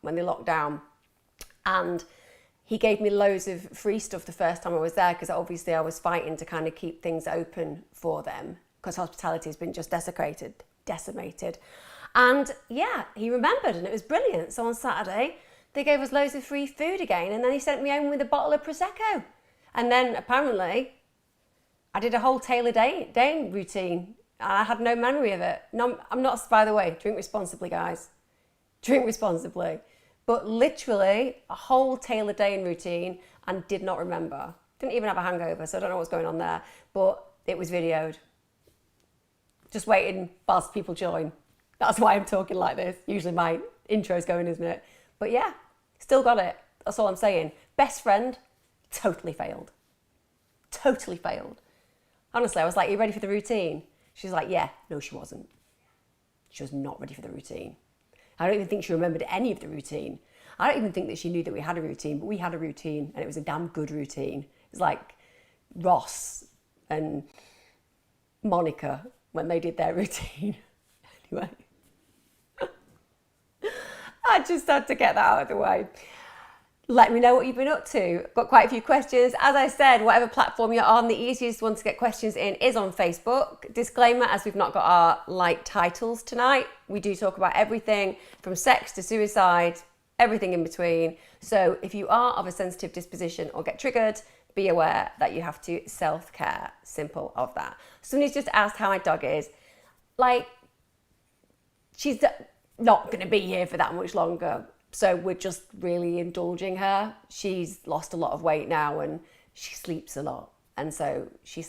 when they locked down. And he gave me loads of free stuff the first time I was there, because obviously I was fighting to kind of keep things open for them, because hospitality has been just decimated. And yeah, he remembered, and it was brilliant. So on Saturday, they gave us loads of free food again, and then he sent me home with a bottle of Prosecco. And then apparently I did a whole Taylor Dane routine, and I had no memory of it. No, I'm not, by the way, drink responsibly, guys. Drink responsibly. But literally a whole Taylor Dane routine, and did not remember. Didn't even have a hangover, so I don't know what's going on there. But it was videoed. Just waiting whilst people join. That's why I'm talking like this. Usually my intro's going, isn't it? But yeah, still got it. That's all I'm saying. Best friend, totally failed. Totally failed. Honestly, I was like, are you ready for the routine? She's like, yeah. No, she wasn't. She was not ready for the routine. I don't even think she remembered any of the routine. I don't even think that she knew that we had a routine, but we had a routine, and it was a damn good routine. It was like Ross and Monica when they did their routine. Anyway, I just had to get that out of the way. Let me know what you've been up to. Got quite a few questions. As I said, whatever platform you're on, the easiest one to get questions in is on Facebook. Disclaimer, as we've not got our light titles tonight, we do talk about everything from sex to suicide, everything in between. So if you are of a sensitive disposition or get triggered, be aware that you have to self-care. Simple of that. Somebody's just asked how my dog is. Like, she's not going to be here for that much longer. So we're just really indulging her. She's lost a lot of weight now, and she sleeps a lot. And so she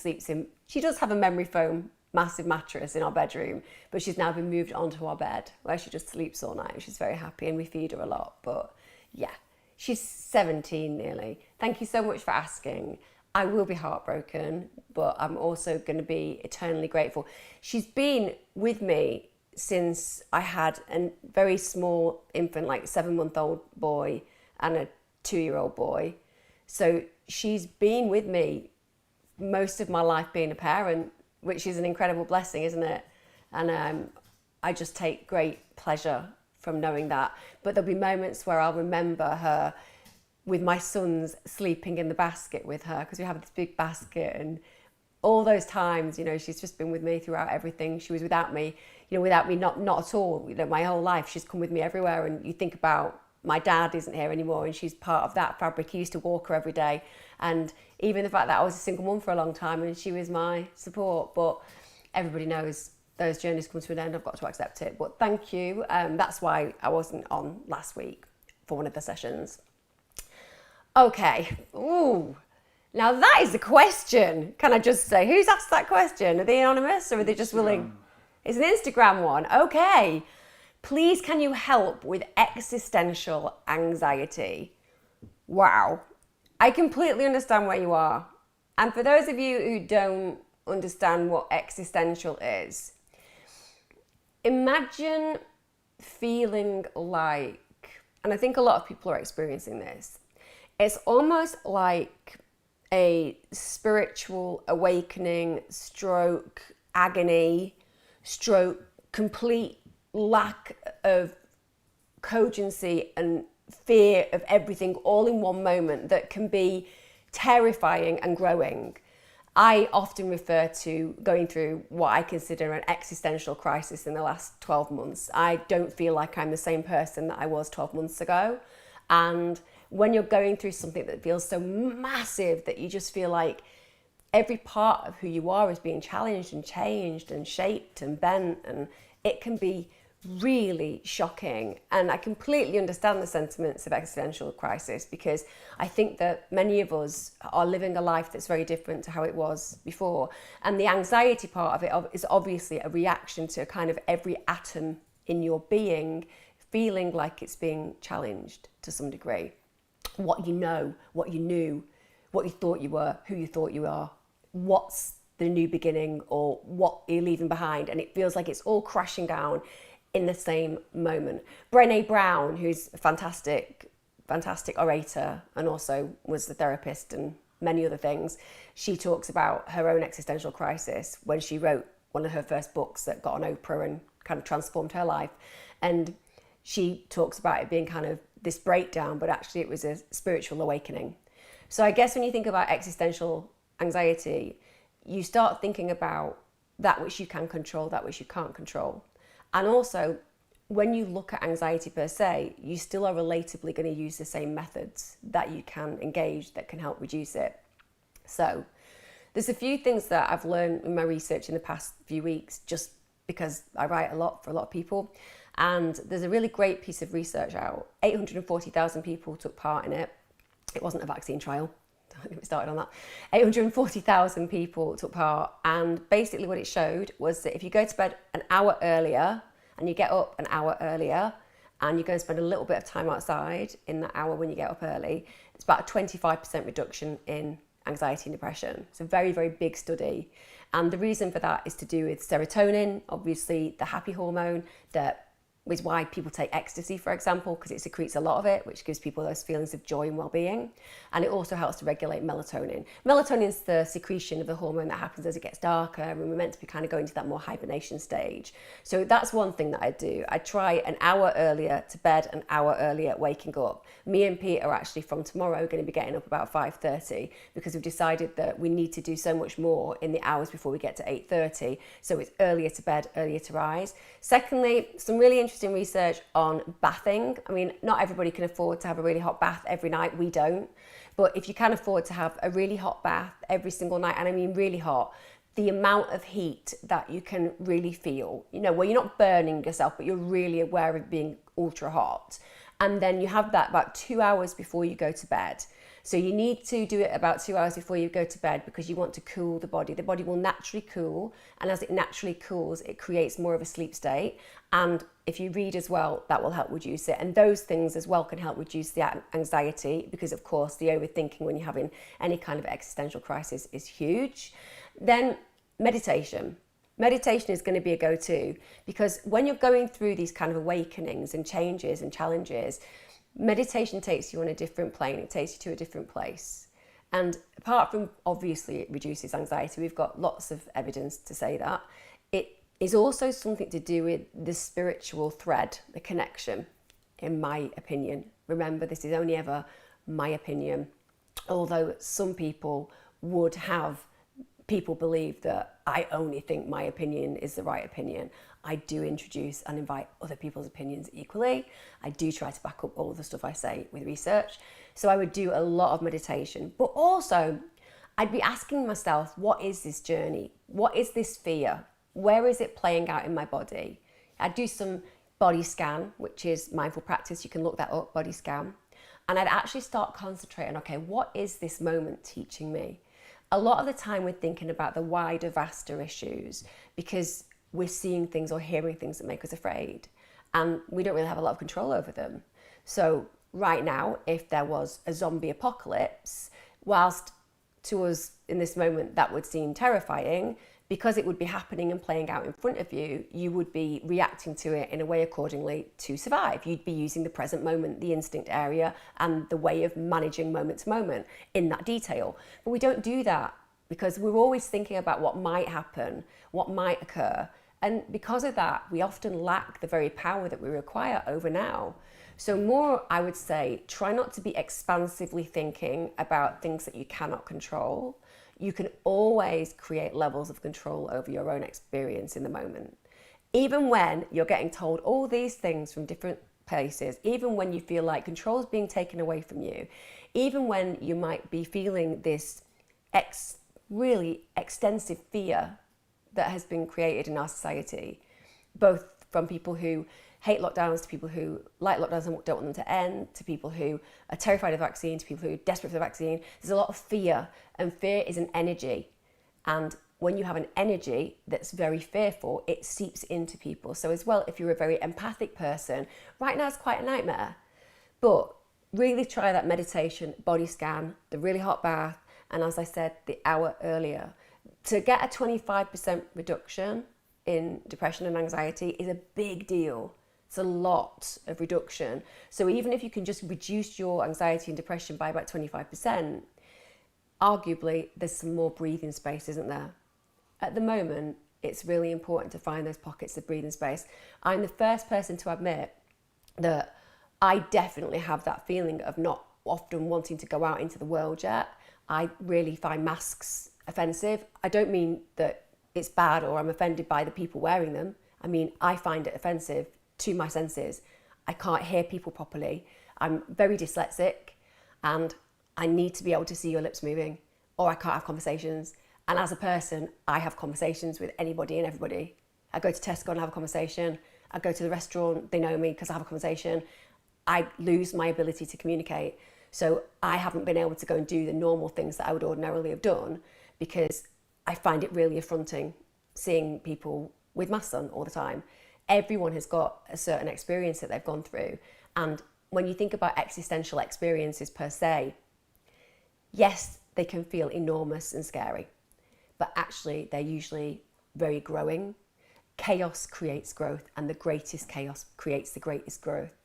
does have a memory foam massive mattress in our bedroom, but she's now been moved onto our bed where she just sleeps all night. She's very happy, and we feed her a lot. But yeah, she's 17 nearly. Thank you so much for asking. I will be heartbroken, but I'm also going to be eternally grateful. She's been with me since I had a very small infant, like 7-month-old boy and a 2-year-old boy. So she's been with me most of my life being a parent, which is an incredible blessing, isn't it? And I just take great pleasure from knowing that. But there'll be moments where I'll remember her with my sons sleeping in the basket with her, because we have this big basket, and all those times, you know, she's just been with me throughout everything. She was without me, not at all. You know, my whole life, she's come with me everywhere. And you think about, my dad isn't here anymore, and she's part of that fabric. He used to walk her every day. And even the fact that I was a single mum for a long time, and she was my support. But everybody knows those journeys come to an end. I've got to accept it. But thank you. That's why I wasn't on last week for one of the sessions. Okay. Ooh. Now that is a question. Can I just say, who's asked that question? Are they anonymous, or are they just willing? It's an Instagram one. Okay. Please, can you help with existential anxiety? Wow. I completely understand where you are. And for those of you who don't understand what existential is, imagine feeling like, and I think a lot of people are experiencing this, it's almost like a spiritual awakening, stroke agony, stroke complete lack of cogency and fear of everything all in one moment, that can be terrifying and growing. I often refer to going through what I consider an existential crisis in the last 12 months. I don't feel like I'm the same person that I was 12 months ago. And when you're going through something that feels so massive that you just feel like every part of who you are is being challenged and changed and shaped and bent, and it can be really shocking. And I completely understand the sentiments of existential crisis, because I think that many of us are living a life that's very different to how it was before. And the anxiety part of it is obviously a reaction to kind of every atom in your being feeling like it's being challenged to some degree. What you know, what you knew, what you thought you were, who you thought you are, what's the new beginning, or what you're leaving behind. And it feels like it's all crashing down in the same moment. Brené Brown, who's a fantastic orator and also was the therapist and many other things, she talks about her own existential crisis when she wrote one of her first books that got on Oprah and kind of transformed her life. And she talks about it being kind of this breakdown, but actually it was a spiritual awakening. So I guess when you think about existential anxiety, you start thinking about that which you can control, that which you can't control. And also, when you look at anxiety per se, you still are relatively going to use the same methods that you can engage that can help reduce it. So there's a few things that I've learned in my research in the past few weeks, just because I write a lot for a lot of people. And there's a really great piece of research out. 840,000 people took part in it. It wasn't a vaccine trial. Don't get me started on that. 840,000 people took part. And basically what it showed was that if you go to bed an hour earlier and you get up an hour earlier and you go and spend a little bit of time outside in that hour when you get up early, it's about a 25% reduction in anxiety and depression. It's a very, very big study. And the reason for that is to do with serotonin, obviously the happy hormone that is why people take ecstasy, for example, because it secretes a lot of it, which gives people those feelings of joy and well-being. And it also helps to regulate melatonin. Melatonin is the secretion of the hormone that happens as it gets darker, and we're meant to be kind of going to that more hibernation stage. So that's one thing that I do. I try an hour earlier to bed, an hour earlier waking up. Me and Pete are actually from tomorrow going to be getting up about 5:30 because we've decided that we need to do so much more in the hours before we get to 8:30. So it's earlier to bed, earlier to rise. Secondly, some really interesting research on bathing. I mean, not everybody can afford to have a really hot bath every night. We don't. But if you can afford to have a really hot bath every single night, and I mean really hot, the amount of heat that you can really feel, where you're not burning yourself, but you're really aware of being ultra hot. And then you have that about 2 hours before you go to bed. So you need to do it about 2 hours before you go to bed because you want to cool the body. The body will naturally cool, and as it naturally cools, it creates more of a sleep state. And if you read as well, that will help reduce it. And those things as well can help reduce the anxiety because, of course, the overthinking when you're having any kind of existential crisis is huge. Then meditation. Meditation is going to be a go-to because when you're going through these kind of awakenings and changes and challenges, meditation takes you on a different plane. It takes you to a different place. And apart from obviously it reduces anxiety, we've got lots of evidence to say that, it is also something to do with the spiritual thread, the connection, in my opinion. Remember, this is only ever my opinion, although some people would have people believe that I only think my opinion is the right opinion. I do introduce and invite other people's opinions equally. I do try to back up all the stuff I say with research. So I would do a lot of meditation, but also I'd be asking myself, what is this journey? What is this fear? Where is it playing out in my body? I'd do some body scan, which is mindful practice. You can look that up, body scan. And I'd actually start concentrating, okay, what is this moment teaching me? A lot of the time we're thinking about the wider, vaster issues because we're seeing things or hearing things that make us afraid, and we don't really have a lot of control over them. So right now, if there was a zombie apocalypse, whilst to us in this moment that would seem terrifying, because it would be happening and playing out in front of you, you would be reacting to it in a way accordingly to survive. You'd be using the present moment, the instinct area, and the way of managing moment to moment in that detail. But we don't do that because we're always thinking about what might happen, what might occur. And because of that, we often lack the very power that we require over now. So more, I would say, try not to be expansively thinking about things that you cannot control. You can always create levels of control over your own experience in the moment. Even when you're getting told all these things from different places, even when you feel like control is being taken away from you, even when you might be feeling this really extensive fear that has been created in our society, both from people who hate lockdowns to people who like lockdowns and don't want them to end, to people who are terrified of the vaccine, to people who are desperate for the vaccine. There's a lot of fear, and fear is an energy. And when you have an energy that's very fearful, it seeps into people. So as well, if you're a very empathic person, right now it's quite a nightmare. But really try that meditation, body scan, the really hot bath, and as I said, the hour earlier. To get a 25% reduction in depression and anxiety is a big deal. It's a lot of reduction. So even if you can just reduce your anxiety and depression by about 25%, arguably there's some more breathing space, isn't there? At the moment, it's really important to find those pockets of breathing space. I'm the first person to admit that I definitely have that feeling of not often wanting to go out into the world yet. I really find masks offensive. I don't mean that it's bad or I'm offended by the people wearing them. I mean, I find it offensive to my senses. I can't hear people properly. I'm very dyslexic and I need to be able to see your lips moving or I can't have conversations. And as a person, I have conversations with anybody and everybody. I go to Tesco and have a conversation. I go to the restaurant, they know me because I have a conversation. I lose my ability to communicate. So I haven't been able to go and do the normal things that I would ordinarily have done because I find it really affronting seeing people with masks on all the time. Everyone has got a certain experience that they've gone through. And when you think about existential experiences per se, yes, they can feel enormous and scary, but actually they're usually very growing. Chaos creates growth and the greatest chaos creates the greatest growth.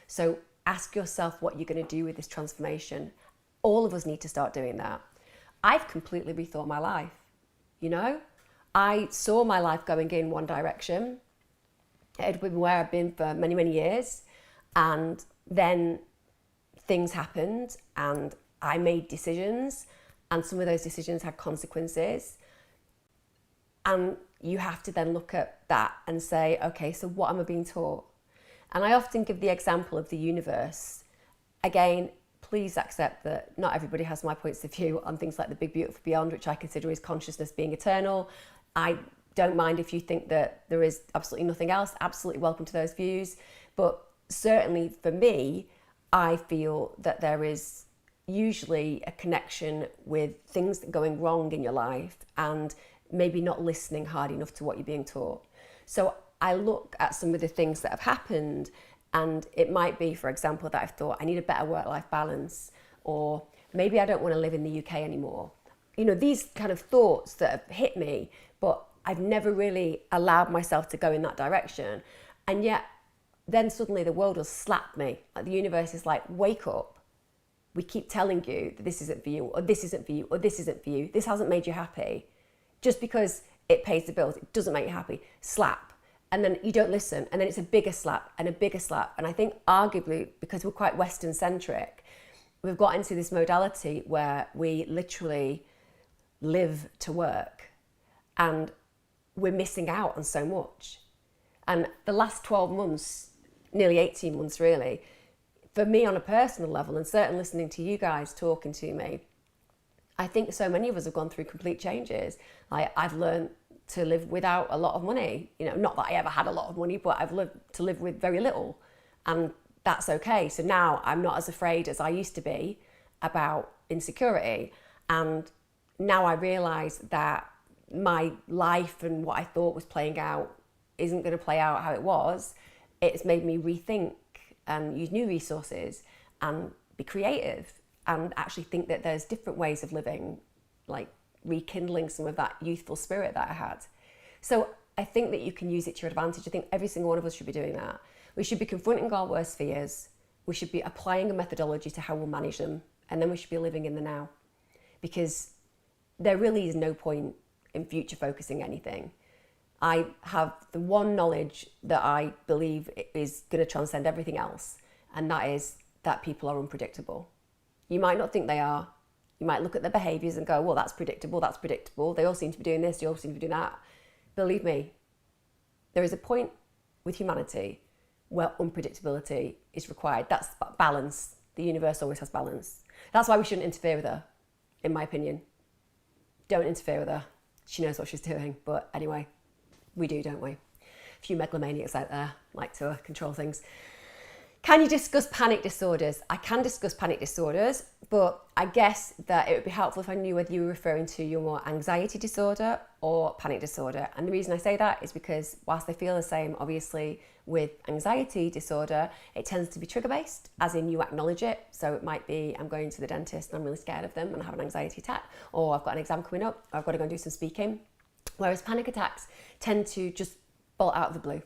So ask yourself what you're going to do with this transformation. All of us need to start doing that. I've completely rethought my life. You know, I saw my life going in one direction. It had been where I've been for many, many years. And then things happened and I made decisions and some of those decisions had consequences. And you have to then look at that and say, okay, so what am I being taught? And I often give the example of the universe. Again, please accept that not everybody has my points of view on things like the big, beautiful beyond, which I consider is consciousness being eternal. I don't mind if you think that there is absolutely nothing else, absolutely welcome to those views. But certainly for me, I feel that there is usually a connection with things going wrong in your life and maybe not listening hard enough to what you're being taught. So I look at some of the things that have happened and it might be, for example, that I've thought I need a better work-life balance, or maybe I don't want to live in the UK anymore. You know, these kind of thoughts that have hit me, but I've never really allowed myself to go in that direction. And yet then suddenly the world will slap me. Like the universe is like, wake up. We keep telling you that this isn't for you, or this isn't for you, or this isn't for you. This hasn't made you happy. Just because it pays the bills, it doesn't make you happy. Slap. And then you don't listen. And then it's a bigger slap and a bigger slap. And I think arguably, because we're quite Western centric, we've got into this modality where we literally live to work and we're missing out on so much. And the last 12 months, nearly 18 months really, for me on a personal level, and certainly listening to you guys talking to me, I think so many of us have gone through complete changes. Like I've learned to live without a lot of money. You know, not that I ever had a lot of money, but I've learned to live with very little. And that's okay. So now I'm not as afraid as I used to be about insecurity. And now I realise that my life and what I thought was playing out isn't going to play out how it was. It's made me rethink and use new resources and be creative and actually think that there's different ways of living, like rekindling some of that youthful spirit that I had. So I think that you can use it to your advantage. I think every single one of us should be doing that. We should be confronting our worst fears. We should be applying a methodology to how we'll manage them. And then we should be living in the now. Because there really is no point in future focusing anything. I have the one knowledge that I believe is going to transcend everything else. And that is that people are unpredictable. You might not think they are. You might look at their behaviours and go, well, that's predictable, that's predictable. They all seem to be doing this, they all seem to be doing that. Believe me, there is a point with humanity where unpredictability is required. That's balance. The universe always has balance. That's why we shouldn't interfere with her, in my opinion. Don't interfere with her. She knows what she's doing. But anyway, we do, don't we? A few megalomaniacs out there like to control things. Can you discuss panic disorders? I can discuss panic disorders, but I guess that it would be helpful if I knew whether you were referring to your more anxiety disorder or panic disorder. And the reason I say that is because whilst they feel the same, obviously with anxiety disorder, it tends to be trigger based, as in you acknowledge it. So it might be, I'm going to the dentist and I'm really scared of them and I have an anxiety attack, or I've got an exam coming up, or I've got to go and do some speaking. Whereas panic attacks tend to just bolt out of the blue.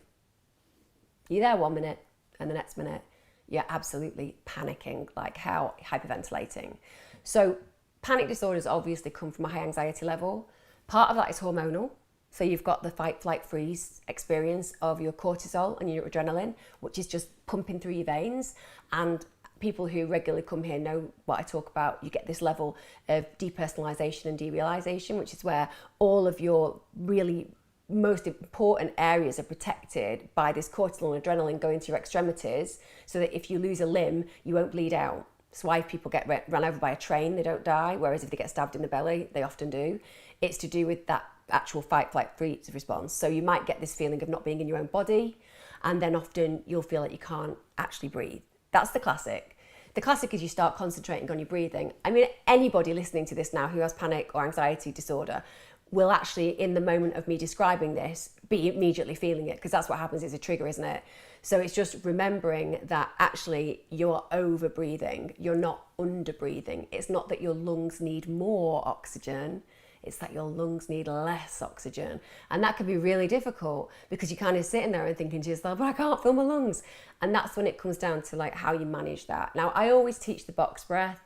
You're there 1 minute, and the next minute you're absolutely panicking, like how hyperventilating. So panic disorders obviously come from a high anxiety level. Part of that is hormonal. So you've got the fight, flight, freeze experience of your cortisol and your adrenaline, which is just pumping through your veins. And people who regularly come here know what I talk about. You get this level of depersonalization and derealization, which is where all of your really most important areas are protected by this cortisol and adrenaline going to your extremities, so that if you lose a limb, you won't bleed out. That's why people get run over by a train, they don't die, whereas if they get stabbed in the belly, they often do. It's to do with that actual fight, flight, freeze response. So you might get this feeling of not being in your own body, and then often you'll feel like you can't actually breathe. That's the classic. The classic is you start concentrating on your breathing. I mean, anybody listening to this now who has panic or anxiety disorder will actually, in the moment of me describing this, be immediately feeling it, because that's what happens. It's a trigger, isn't it? So it's just remembering that actually you're over breathing, you're not under breathing. It's not that your lungs need more oxygen, it's that your lungs need less oxygen. And that can be really difficult, because you're kind of sitting there and thinking to yourself, but I can't feel my lungs. And that's when it comes down to like how you manage that. Now, I always teach the box breath.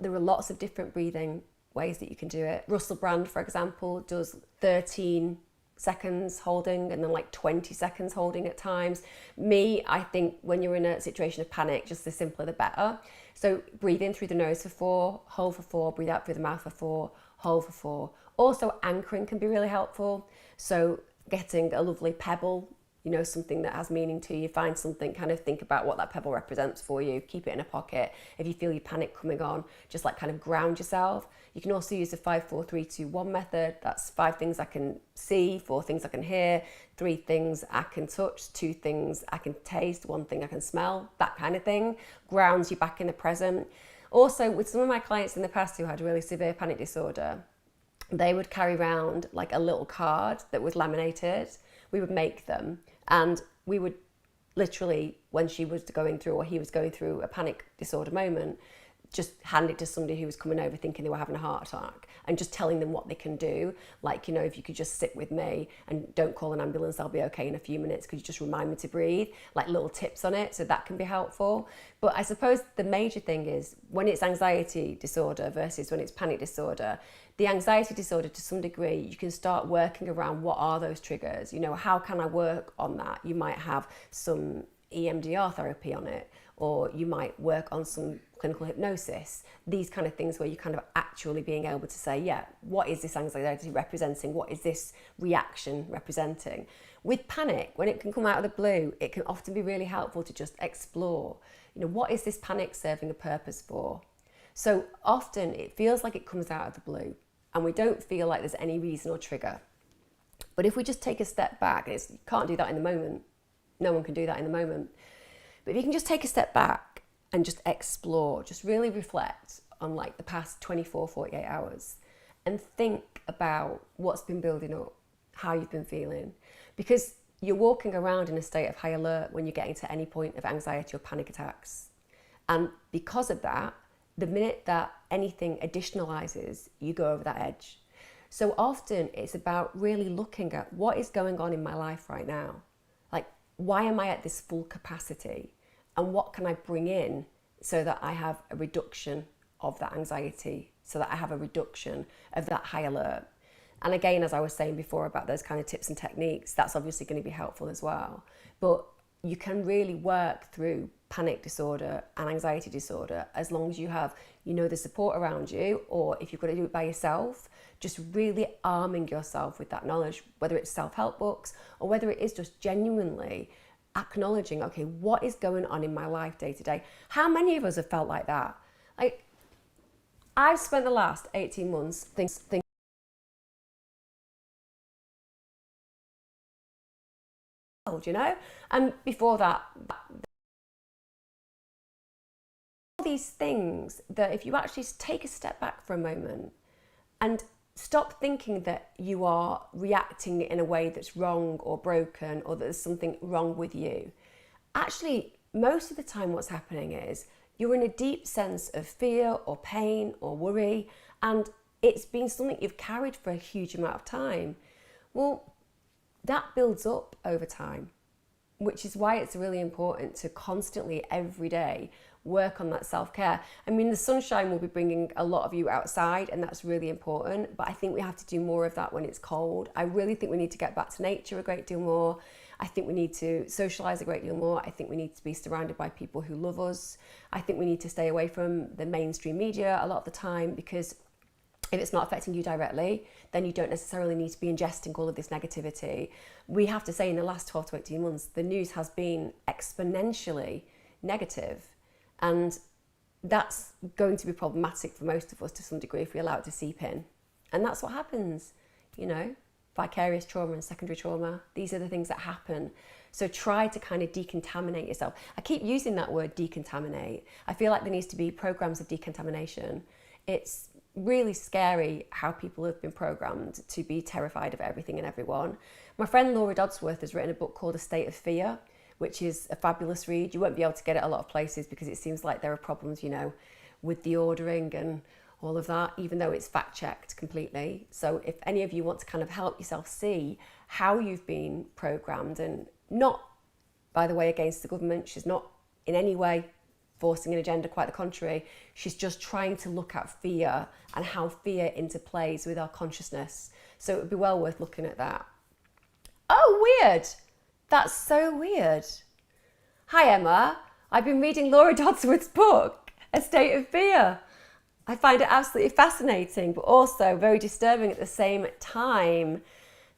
There are lots of different breathing ways that you can do it. Russell Brand, for example, does 13 seconds holding and then like 20 seconds holding at times. Me, I think when you're in a situation of panic, just the simpler the better. So breathe in through the nose for 4, hold for 4, breathe out through the mouth for 4, hold for 4. Also, anchoring can be really helpful. So getting a lovely pebble, you know, something that has meaning to you, find something, kind of think about what that pebble represents for you, keep it in a pocket. If you feel your panic coming on, just like kind of ground yourself. You can also use the 5, 4, 3, 2, 1 method. That's 5 things I can see, 4 things I can hear, 3 things I can touch, 2 things I can taste, 1 thing I can smell, that kind of thing. Grounds you back in the present. Also, with some of my clients in the past who had really severe panic disorder, they would carry around like a little card that was laminated. We would make them, and we would literally, when she was going through or he was going through a panic disorder moment, just hand it to somebody who was coming over thinking they were having a heart attack, and just telling them what they can do. Like, you know, if you could just sit with me and don't call an ambulance, I'll be okay in a few minutes. Could you just remind me to breathe? Like little tips on it, so that can be helpful. But I suppose the major thing is when it's anxiety disorder versus when it's panic disorder. The anxiety disorder, to some degree, you can start working around what are those triggers. You know, how can I work on that? You might have some EMDR therapy on it, or you might work on some clinical hypnosis, these kind of things where you're kind of actually being able to say, yeah, what is this anxiety representing? What is this reaction representing? With panic, when it can come out of the blue, it can often be really helpful to just explore, you know, what is this panic serving a purpose for? So often it feels like it comes out of the blue and we don't feel like there's any reason or trigger. But if we just take a step back, you can't do that in the moment. No one can do that in the moment. But if you can just take a step back and just explore, just really reflect on like the past 24, 48 hours and think about what's been building up, how you've been feeling. Because you're walking around in a state of high alert when you're getting to any point of anxiety or panic attacks. And because of that, the minute that anything additionalizes, you go over that edge. So often it's about really looking at what is going on in my life right now. Like, why am I at this full capacity? And what can I bring in so that I have a reduction of that anxiety, so that I have a reduction of that high alert? And again, as I was saying before about those kind of tips and techniques, that's obviously going to be helpful as well. But you can really work through panic disorder and anxiety disorder as long as you have, you know, the support around you, or if you've got to do it by yourself, just really arming yourself with that knowledge, whether it's self-help books or whether it is just genuinely acknowledging, okay, what is going on in my life day to day? How many of us have felt like that? Like, I've spent the last 18 months thinking, you know, and before that, all these things that if you actually take a step back for a moment and stop thinking that you are reacting in a way that's wrong or broken, or that there's something wrong with you. Actually, most of the time what's happening is you're in a deep sense of fear or pain or worry, and it's been something you've carried for a huge amount of time. Well, that builds up over time, which is why it's really important to constantly, every day, work on that self-care. I mean, the sunshine will be bringing a lot of you outside, and that's really important, but I think we have to do more of that when it's cold. I really think we need to get back to nature a great deal more. I think we need to socialise a great deal more. I think we need to be surrounded by people who love us. I think we need to stay away from the mainstream media a lot of the time, because if it's not affecting you directly, then you don't necessarily need to be ingesting all of this negativity. We have to say, in the last 12 to 18 months, the news has been exponentially negative, and that's going to be problematic for most of us to some degree if we allow it to seep in. And that's what happens, you know, vicarious trauma and secondary trauma. These are the things that happen. So try to kind of decontaminate yourself. I keep using that word, decontaminate. I feel like there needs to be programs of decontamination. It's really scary how people have been programmed to be terrified of everything and everyone. My friend Laura Dodsworth has written a book called A State of Fear, which is a fabulous read. You won't be able to get it a lot of places because it seems like there are problems, you know, with the ordering and all of that, even though it's fact-checked completely. So if any of you want to kind of help yourself see how you've been programmed, and not, by the way, against the government, she's not in any way forcing an agenda, quite the contrary. She's just trying to look at fear and how fear interplays with our consciousness. So it would be well worth looking at that. Oh, weird. That's so weird. Hi, Emma. I've been reading Laura Dodsworth's book, A State of Fear. I find it absolutely fascinating, but also very disturbing at the same time,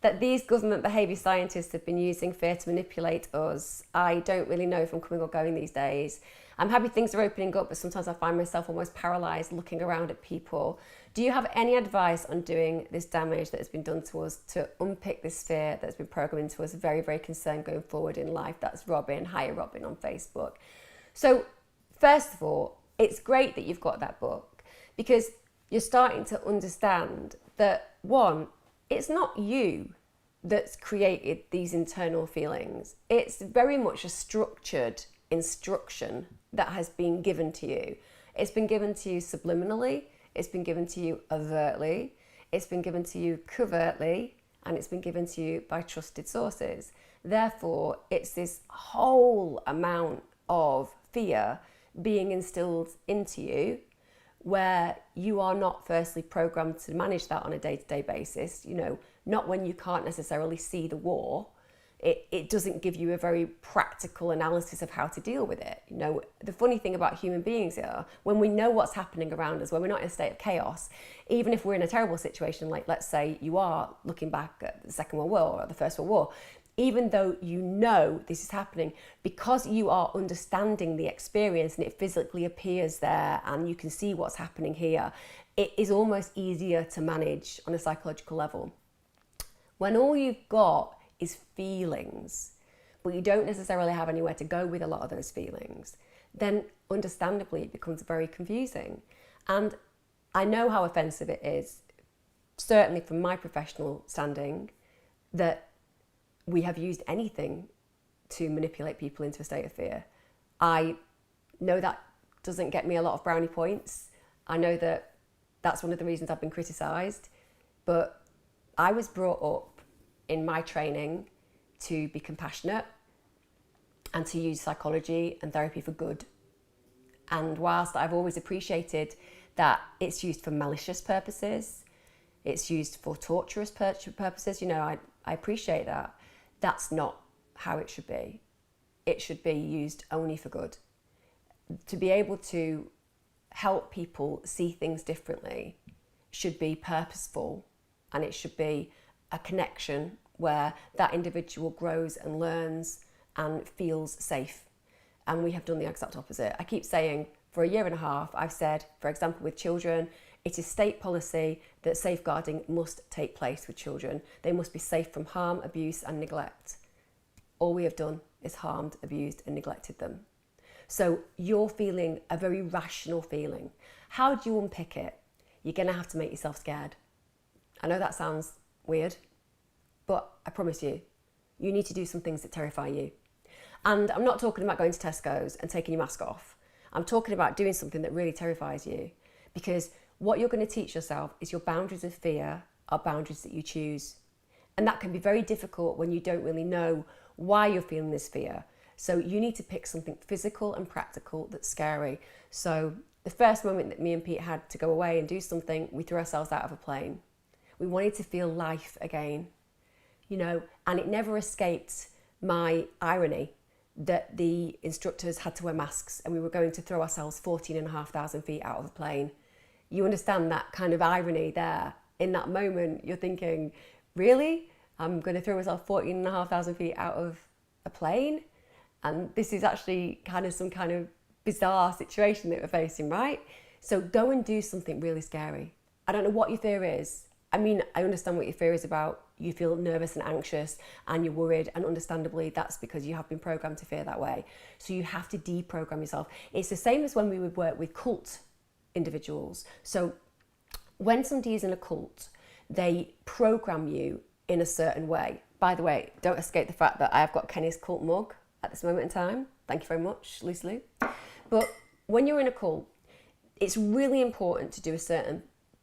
that these government behaviour scientists have been using fear to manipulate us. I don't really know if I'm coming or going these days. I'm happy things are opening up, but sometimes I find myself almost paralysed looking around at people. Do you have any advice on doing this damage that has been done to us, to unpick this fear that's been programmed into us? Very, very concerned going forward in life. That's Robin. Hiya, Robin, on Facebook. So first of all, it's great that you've got that book, because you're starting to understand that, one, it's not you that's created these internal feelings. It's very much a structured instruction that has been given to you. It's been given to you subliminally, it's been given to you overtly, it's been given to you covertly, and it's been given to you by trusted sources. Therefore, it's this whole amount of fear being instilled into you, where you are not firstly programmed to manage that on a day-to-day basis, you know, not when you can't necessarily see the war. It doesn't give you a very practical analysis of how to deal with it. You know, the funny thing about human beings are, when we know what's happening around us, when we're not in a state of chaos, even if we're in a terrible situation, like let's say you are looking back at the Second World War or the First World War, even though you know this is happening, because you are understanding the experience and it physically appears there and you can see what's happening here, it is almost easier to manage on a psychological level. When all you've got is feelings, but you don't necessarily have anywhere to go with a lot of those feelings, then understandably it becomes very confusing. And I know how offensive it is, certainly from my professional standing, that we have used anything to manipulate people into a state of fear. I know that doesn't get me a lot of brownie points. I know that that's one of the reasons I've been criticised, but I was brought up in my training to be compassionate and to use psychology and therapy for good. And whilst I've always appreciated that it's used for malicious purposes, it's used for torturous purposes, you know, I appreciate that. That's not how it should be. It should be used only for good. To be able to help people see things differently should be purposeful, and it should be a connection where that individual grows and learns and feels safe. And we have done the exact opposite. I keep saying, for a year and a half, I've said, for example, with children, it is state policy that safeguarding must take place with children. They must be safe from harm, abuse and neglect. All we have done is harmed, abused and neglected them. So you're feeling a very rational feeling. How do you unpick it? You're going to have to make yourself scared. I know that sounds weird, but I promise you, you need to do some things that terrify you. And I'm not talking about going to Tesco's and taking your mask off. I'm talking about doing something that really terrifies you, because what you're going to teach yourself is your boundaries of fear are boundaries that you choose. And that can be very difficult when you don't really know why you're feeling this fear. So you need to pick something physical and practical that's scary. So the first moment that me and Pete had to go away and do something, we threw ourselves out of a plane. We wanted to feel life again, and it never escaped my irony that the instructors had to wear masks and we were going to throw ourselves 14,500 feet out of a plane. You understand that kind of irony there. In that moment, you're thinking, really? I'm going to throw myself 14,500 feet out of a plane? And this is actually kind of some kind of bizarre situation that we're facing, right? So go and do something really scary. I don't know what your fear is. I mean, I understand what your fear is about. You feel nervous and anxious and you're worried, and understandably that's because you have been programmed to fear that way. So you have to deprogram yourself. It's the same as when we would work with cult individuals. So when somebody is in a cult, they program you in a certain way. By the way, don't escape the fact that I have got Kenny's cult mug at this moment in time. Thank you very much, Lucy Lou. But when you're in a cult, it's really important to do a certain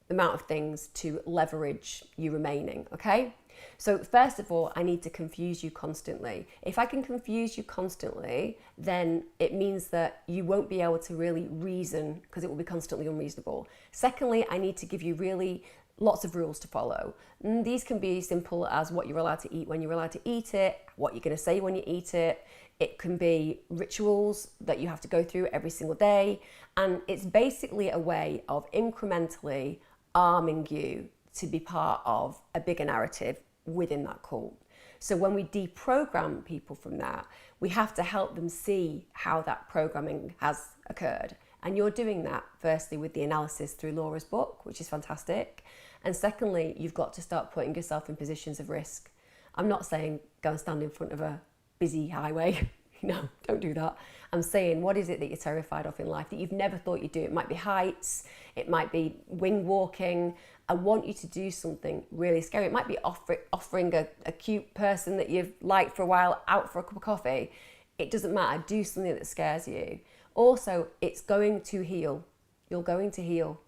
amount of things to leverage you remaining, okay? So first of all, I need to confuse you constantly. If I can confuse you constantly, then it means that you won't be able to really reason because it will be constantly unreasonable. Secondly, I need to give you really lots of rules to follow. And these can be simple as what you're allowed to eat when you're allowed to eat it, what you're going to say when you eat it. It can be rituals that you have to go through every single day. And it's basically a way of incrementally arming you to be part of a bigger narrative within that cult. So when we deprogram people from that, we have to help them see how that programming has occurred. And you're doing that firstly with the analysis through Laura's book, which is fantastic. And secondly, you've got to start putting yourself in positions of risk. I'm not saying go and stand in front of a busy highway. No, don't do that. I'm saying, what is it that you're terrified of in life that you've never thought you'd do? It might be heights, it might be wing walking. I want you to do something really scary. It might be offering a cute person that you've liked for a while out for a cup of coffee. It doesn't matter. Do something that scares you. Also, it's going to heal. You're going to heal.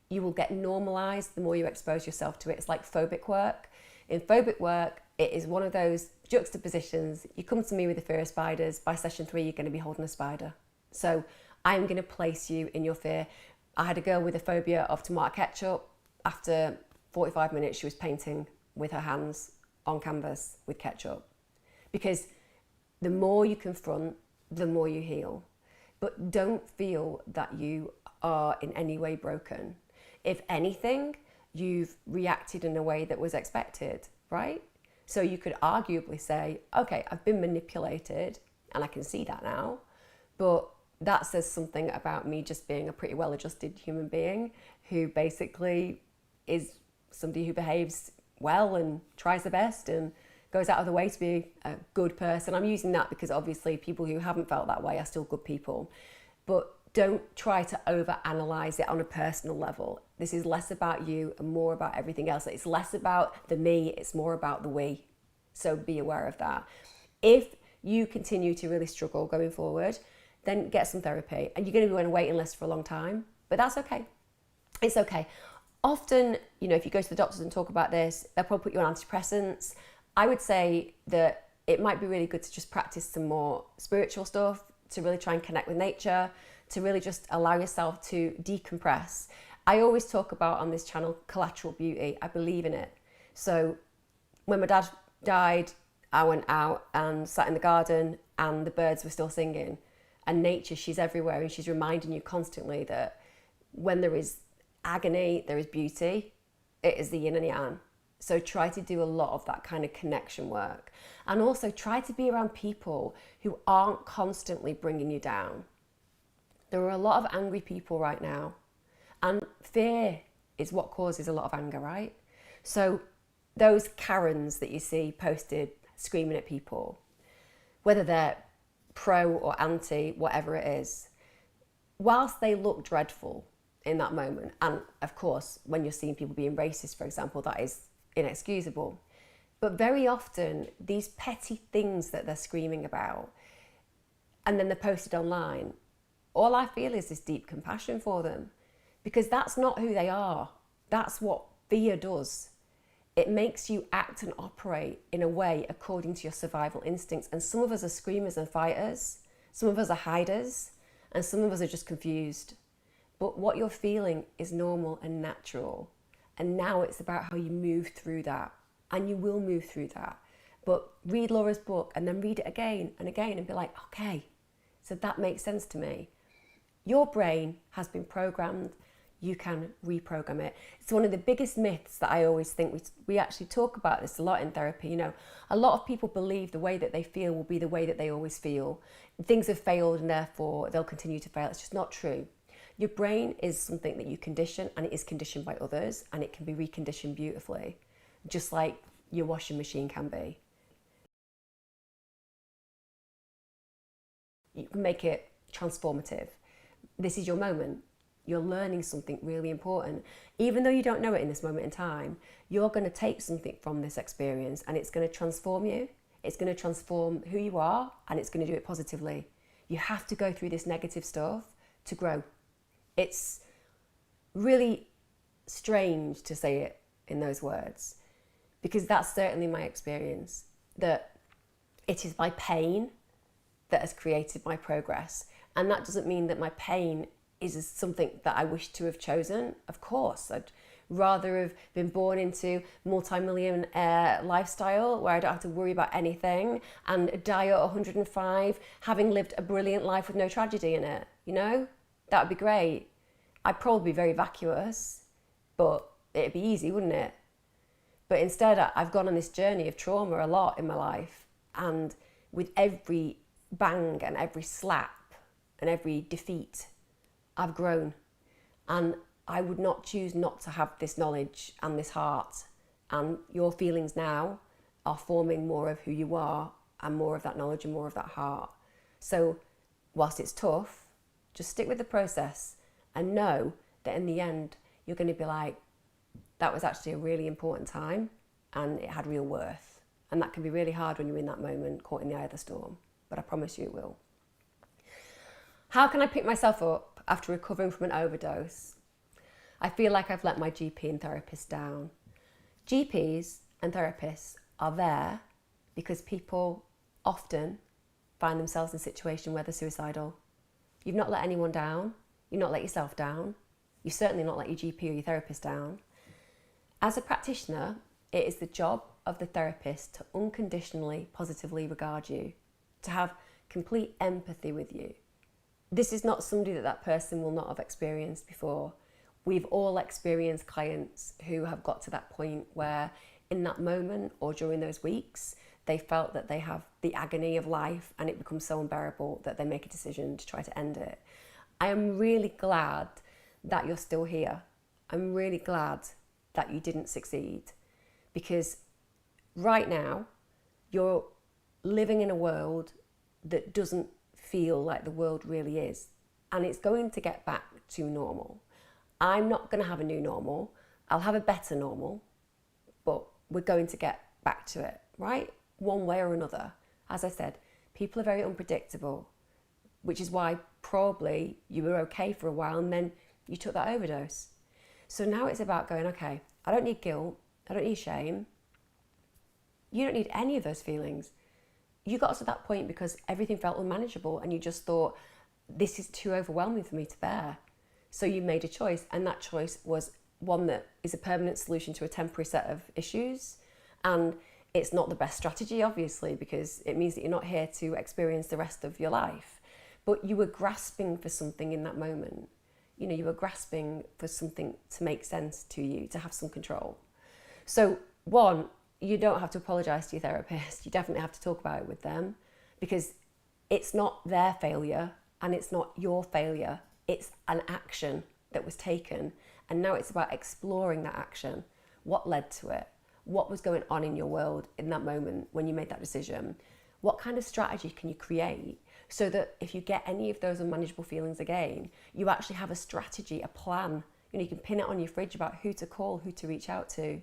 You will get normalized the more you expose yourself to it. It's like phobic work. In phobic work, it is one of those juxtapositions. You come to me with the fear of spiders. By session 3, you're going to be holding a spider. So I'm going to place you in your fear. I had a girl with a phobia of tomato ketchup. After 45 minutes, she was painting with her hands on canvas with ketchup. Because the more you confront, the more you heal. But don't feel that you are in any way broken. If anything, you've reacted in a way that was expected, right? So you could arguably say, okay, I've been manipulated and I can see that now, but that says something about me just being a pretty well-adjusted human being who basically is somebody who behaves well and tries the best and goes out of the way to be a good person. I'm using that because obviously people who haven't felt that way are still good people, but don't try to overanalyze it on a personal level. This is less about you and more about everything else. It's less about the me, it's more about the we. So be aware of that. If you continue to really struggle going forward, then get some therapy. And you're going to be on a waiting list for a long time, but that's okay. It's okay. Often, if you go to the doctors and talk about this, they'll probably put you on antidepressants. I would say that it might be really good to just practice some more spiritual stuff, to really try and connect with nature, to really just allow yourself to decompress. I always talk about on this channel collateral beauty. I believe in it. So when my dad died, I went out and sat in the garden and the birds were still singing. And nature, she's everywhere and she's reminding you constantly that when there is agony, there is beauty. It is the yin and yang. So try to do a lot of that kind of connection work. And also try to be around people who aren't constantly bringing you down. There are a lot of angry people right now. And fear is what causes a lot of anger, right? So those Karens that you see posted screaming at people, whether they're pro or anti, whatever it is, whilst they look dreadful in that moment, and of course, when you're seeing people being racist, for example, that is inexcusable. But very often, these petty things that they're screaming about, and then they're posted online, all I feel is this deep compassion for them, because that's not who they are. That's what fear does. It makes you act and operate in a way according to your survival instincts. And some of us are screamers and fighters, some of us are hiders, and some of us are just confused. But what you're feeling is normal and natural. And now it's about how you move through that. And you will move through that. But read Laura's book and then read it again and again and be like, okay, so that makes sense to me. Your brain has been programmed. You can reprogram it. It's one of the biggest myths that I always think we actually talk about this a lot in therapy. You know, a lot of people believe the way that they feel will be the way that they always feel. Things have failed and therefore they'll continue to fail. It's just not true. Your brain is something that you condition, and it is conditioned by others, and it can be reconditioned beautifully, just like your washing machine can be. You can make it transformative. This is your moment. You're learning something really important. Even though you don't know it in this moment in time, you're going to take something from this experience and it's going to transform you. It's going to transform who you are, and it's going to do it positively. You have to go through this negative stuff to grow. It's really strange to say it in those words, because that's certainly my experience, that it is my pain that has created my progress. And that doesn't mean that my pain is something that I wish to have chosen. Of course, I'd rather have been born into multi-millionaire lifestyle where I don't have to worry about anything and die at 105, having lived a brilliant life with no tragedy in it. You know, that would be great. I'd probably be very vacuous, but it'd be easy, wouldn't it? But instead, I've gone on this journey of trauma a lot in my life, and with every bang and every slap and every defeat, I've grown. And I would not choose not to have this knowledge and this heart. And your feelings now are forming more of who you are, and more of that knowledge and more of that heart. So whilst it's tough, just stick with the process and know that in the end, you're going to be like, that was actually a really important time and it had real worth. And that can be really hard when you're in that moment, caught in the eye of the storm. But I promise you it will. How can I pick myself up after recovering from an overdose? I feel like I've let my GP and therapist down. GPs and therapists are there because people often find themselves in a situation where they're suicidal. You've not let anyone down. You've not let yourself down. You've certainly not let your GP or your therapist down. As a practitioner, it is the job of the therapist to unconditionally, positively regard you, to have complete empathy with you. This is not somebody that person will not have experienced before. We've all experienced clients who have got to that point where in that moment or during those weeks, they felt that they have the agony of life and it becomes so unbearable that they make a decision to try to end it. I am really glad that you're still here. I'm really glad that you didn't succeed, because right now you're living in a world that doesn't feel like the world really is, and it's going to get back to normal. I'm not going to have a new normal. I'll have a better normal, but we're going to get back to it, right? One way or another. As I said, people are very unpredictable, which is why probably you were okay for a while and then you took that overdose. So now it's about going, okay, I don't need guilt. I don't need shame. You don't need any of those feelings. You got to that point because everything felt unmanageable and you just thought, this is too overwhelming for me to bear. So you made a choice, and that choice was one that is a permanent solution to a temporary set of issues. And it's not the best strategy, obviously, because it means that you're not here to experience the rest of your life. But you were grasping for something in that moment. You know, you were grasping for something to make sense to you, to have some control. So one, you don't have to apologise to your therapist. You definitely have to talk about it with them, because it's not their failure and it's not your failure. It's an action that was taken, and now it's about exploring that action. What led to it? What was going on in your world in that moment when you made that decision? What kind of strategy can you create so that if you get any of those unmanageable feelings again, you actually have a strategy, a plan. You know, you can pin it on your fridge about who to call, who to reach out to.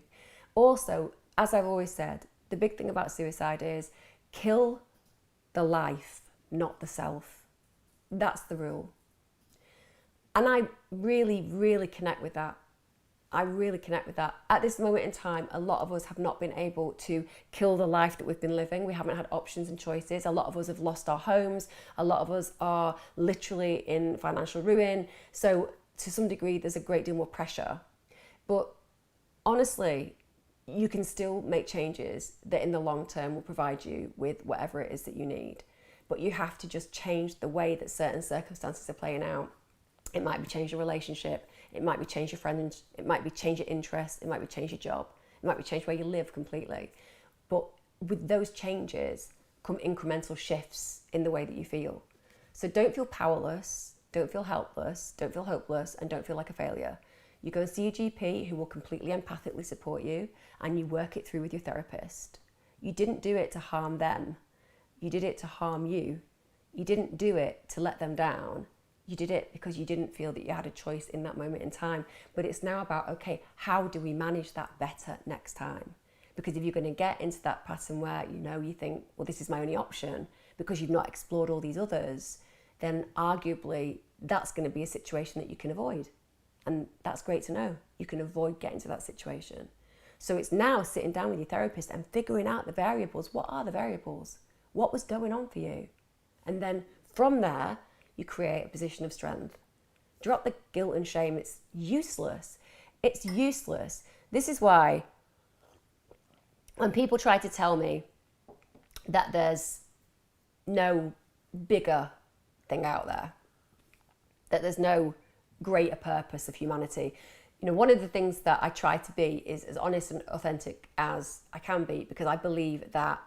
Also, as I've always said, the big thing about suicide is kill the life, not the self. That's the rule. And I really, really connect with that. I really connect with that. At this moment in time, a lot of us have not been able to kill the life that we've been living. We haven't had options and choices. A lot of us have lost our homes. A lot of us are literally in financial ruin. So to some degree, there's a great deal more pressure. But honestly, you can still make changes that in the long term will provide you with whatever it is that you need. But you have to just change the way that certain circumstances are playing out. It might be change your relationship. It might be change your friends. It might be change your interests. It might be change your job. It might be change where you live completely. But with those changes come incremental shifts in the way that you feel. So don't feel powerless. Don't feel helpless. Don't feel hopeless. And don't feel like a failure. You go and see a GP who will completely empathically support you, and you work it through with your therapist. You didn't do it to harm them. You did it to harm you. You didn't do it to let them down. You did it because you didn't feel that you had a choice in that moment in time. But it's now about, okay, how do we manage that better next time? Because if you're going to get into that pattern where, you think, well, this is my only option, because you've not explored all these others, then arguably that's going to be a situation that you can avoid. And that's great to know. You can avoid getting to that situation. So it's now sitting down with your therapist and figuring out the variables. What are the variables? What was going on for you? And then from there, you create a position of strength. Drop the guilt and shame. It's useless. It's useless. This is why when people try to tell me that there's no bigger thing out there, that there's no greater purpose of humanity, one of the things that I try to be is as honest and authentic as I can be, because I believe that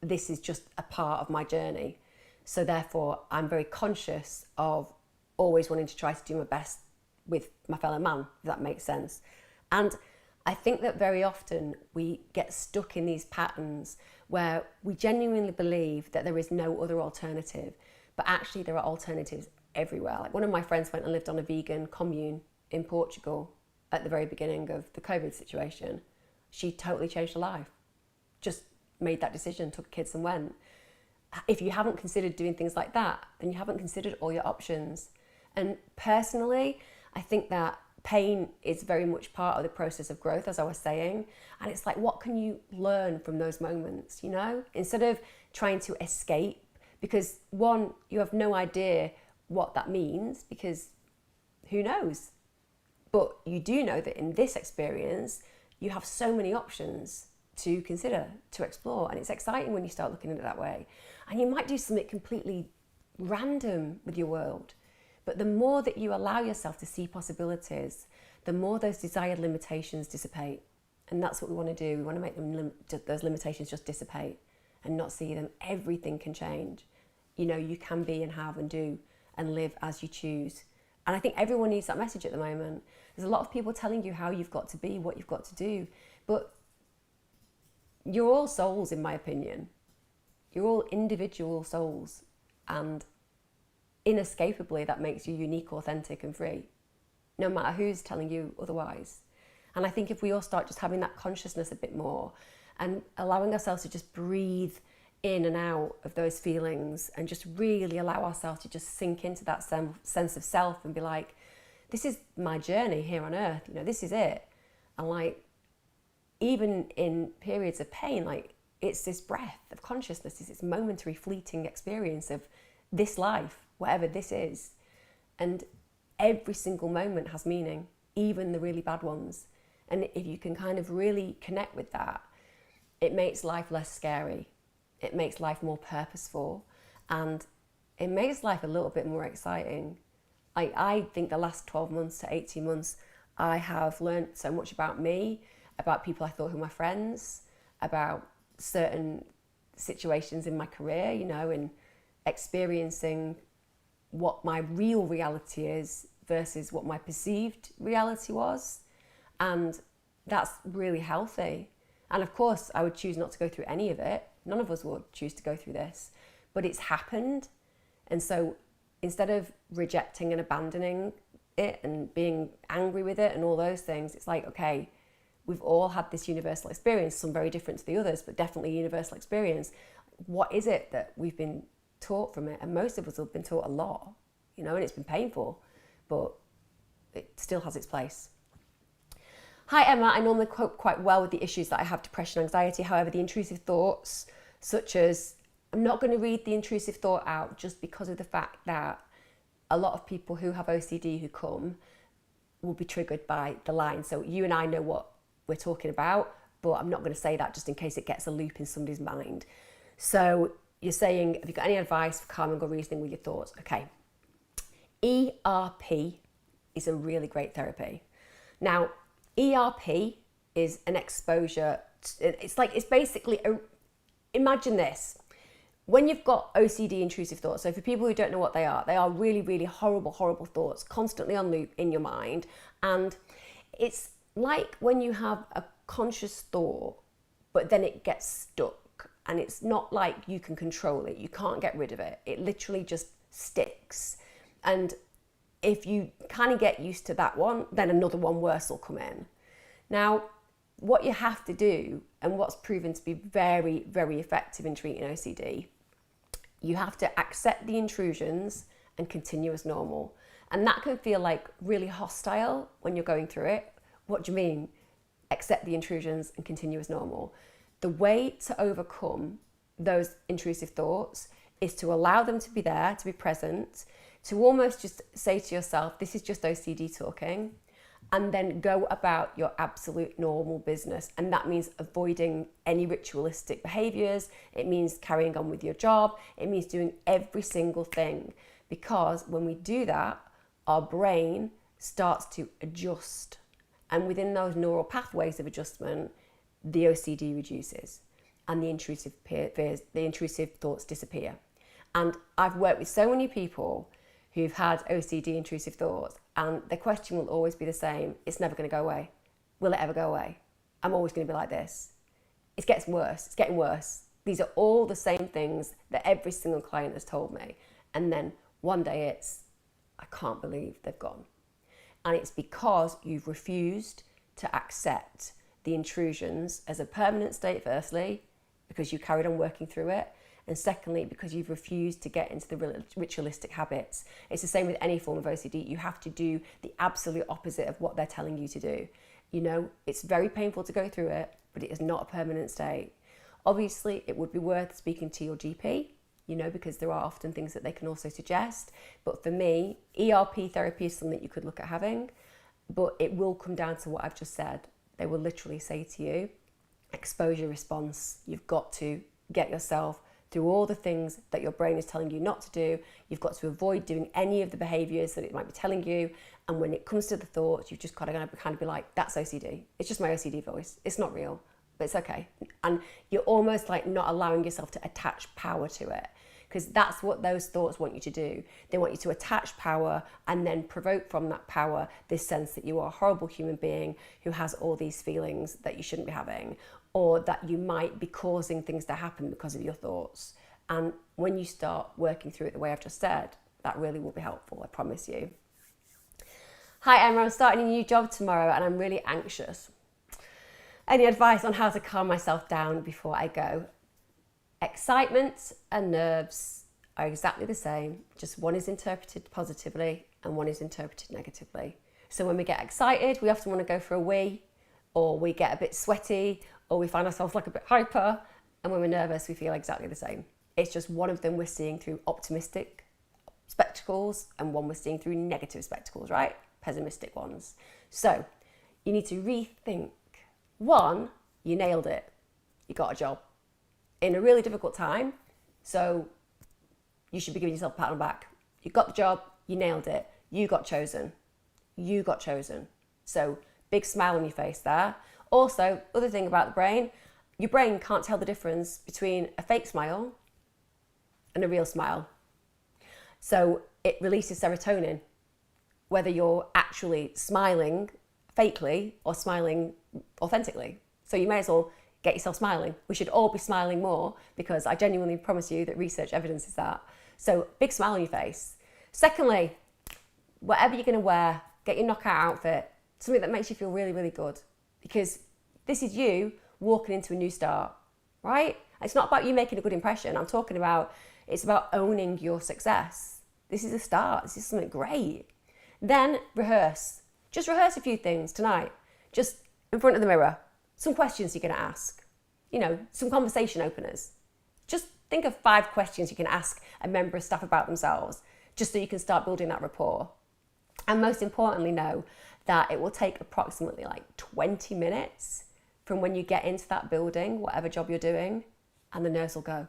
this is just a part of my journey. So therefore, I'm very conscious of always wanting to try to do my best with my fellow man, if that makes sense. And I think that very often we get stuck in these patterns where we genuinely believe that there is no other alternative, but actually there are alternatives everywhere. Like one of my friends went and lived on a vegan commune in Portugal at the very beginning of the COVID situation. She totally changed her life. Just made that decision, took kids and went. If you haven't considered doing things like that, then you haven't considered all your options. And personally, I think that pain is very much part of the process of growth, as I was saying. And it's like, what can you learn from those moments, Instead of trying to escape, because one, you have no idea what that means, because who knows? But you do know that in this experience, you have so many options to consider, to explore. And it's exciting when you start looking at it that way. And you might do something completely random with your world. But the more that you allow yourself to see possibilities, the more those desired limitations dissipate. And that's what we want to do. We want to make them those limitations just dissipate and not see them. Everything can change. You can be and have and do and live as you choose. And I think everyone needs that message at the moment. There's a lot of people telling you how you've got to be, what you've got to do. But you're all souls, in my opinion. You're all individual souls. And inescapably, that makes you unique, authentic and free, no matter who's telling you otherwise. And I think if we all start just having that consciousness a bit more and allowing ourselves to just breathe in and out of those feelings and just really allow ourselves to just sink into that sense of self and be like, this is my journey here on earth, this is it. And even in periods of pain, it's this breath of consciousness, it's this momentary fleeting experience of this life, whatever this is. And every single moment has meaning, even the really bad ones. And if you can kind of really connect with that, it makes life less scary. It makes life more purposeful, and it makes life a little bit more exciting. I think the last 12 months to 18 months, I have learned so much about me, about people I thought were my friends, about certain situations in my career, and experiencing what my real reality is versus what my perceived reality was. And that's really healthy. And of course, I would choose not to go through any of it. None of us would choose to go through this, but it's happened. And so instead of rejecting and abandoning it and being angry with it and all those things, it's like, okay, we've all had this universal experience, some very different to the others, but definitely a universal experience. What is it that we've been taught from it? And most of us have been taught a lot, and it's been painful, but it still has its place. Hi Emma, I normally cope quite well with the issues that I have, depression, anxiety. However, the intrusive thoughts, such as, I'm not going to read the intrusive thought out just because of the fact that a lot of people who have OCD who come will be triggered by the line. So you and I know what we're talking about, but I'm not going to say that just in case it gets a loop in somebody's mind. So you're saying, have you got any advice for calming or reasoning with your thoughts? Okay. ERP is a really great therapy. Now, ERP is an exposure. It's basically, imagine this. When you've got OCD intrusive thoughts, so for people who don't know what they are really, really horrible, horrible thoughts constantly on loop in your mind. And it's like when you have a conscious thought, but then it gets stuck and it's not like you can control it. You can't get rid of it. It literally just sticks. And if you kind of get used to that one, then another one worse will come in. Now, what you have to do, and what's proven to be very, very effective in treating OCD, you have to accept the intrusions and continue as normal. And that can feel like really hostile when you're going through it. What do you mean? Accept the intrusions and continue as normal. The way to overcome those intrusive thoughts is to allow them to be there, to be present, to almost just say to yourself, this is just OCD talking, and then go about your absolute normal business. And that means avoiding any ritualistic behaviors. It means carrying on with your job. It means doing every single thing. Because when we do that, our brain starts to adjust. And within those neural pathways of adjustment, the OCD reduces and the intrusive fears, the intrusive thoughts disappear. And I've worked with so many people who've had OCD intrusive thoughts, and the question will always be the same. It's never going to go away. Will it ever go away? I'm always going to be like this. It gets worse. It's getting worse. These are all the same things that every single client has told me. And then one day it's, I can't believe they've gone. And it's because you've refused to accept the intrusions as a permanent state, firstly, because you carried on working through it. And secondly, because you've refused to get into the ritualistic habits. It's the same with any form of OCD. You have to do the absolute opposite of what they're telling you to do. You know, it's very painful to go through it, but it is not a permanent state. Obviously, it would be worth speaking to your GP, you know, because there are often things that they can also suggest. But for me, ERP therapy is something you could look at having, but it will come down to what I've just said. They will literally say to you, exposure response. You've got to get yourself through all the things that your brain is telling you not to do. You've got to avoid doing any of the behaviours that it might be telling you. And when it comes to the thoughts, you've just got to kind of be like, that's OCD. It's just my OCD voice. It's not real, but it's okay. And you're almost like not allowing yourself to attach power to it, because that's what those thoughts want you to do. They want you to attach power and then provoke from that power this sense that you are a horrible human being who has all these feelings that you shouldn't be having, or that you might be causing things to happen because of your thoughts. And when you start working through it the way I've just said, that really will be helpful, I promise you. Hi Emma, I'm starting a new job tomorrow and I'm really anxious. Any advice on how to calm myself down before I go? Excitement and nerves are exactly the same, just one is interpreted positively and one is interpreted negatively. So when we get excited, we often want to go for a wee, or we get a bit sweaty, or we find ourselves like a bit hyper, and when we're nervous, we feel exactly the same. It's just one of them we're seeing through optimistic spectacles and one we're seeing through negative spectacles, right? Pessimistic ones. So you need to rethink. One, you nailed it. You got a job in a really difficult time, so you should be giving yourself a pat on the back. You got the job, you nailed it, you got chosen. You got chosen. So big smile on your face there. Also, other thing about the brain, your brain can't tell the difference between a fake smile and a real smile. So it releases serotonin, whether you're actually smiling fakely or smiling authentically. So you may as well get yourself smiling. We should all be smiling more, because I genuinely promise you that research evidences that. So big smile on your face. Secondly, whatever you're going to wear, get your knockout outfit, something that makes you feel really, really good, because this is you walking into a new start, right? It's not about you making a good impression. I'm talking about, it's about owning your success. This is a start. This is something great. Then rehearse. Just rehearse a few things tonight. Just in front of the mirror, some questions you're going to ask, some conversation openers. Just think of 5 questions you can ask a member of staff about themselves, just so you can start building that rapport. And most importantly, know that it will take approximately 20 minutes from when you get into that building, whatever job you're doing, and the nurse will go.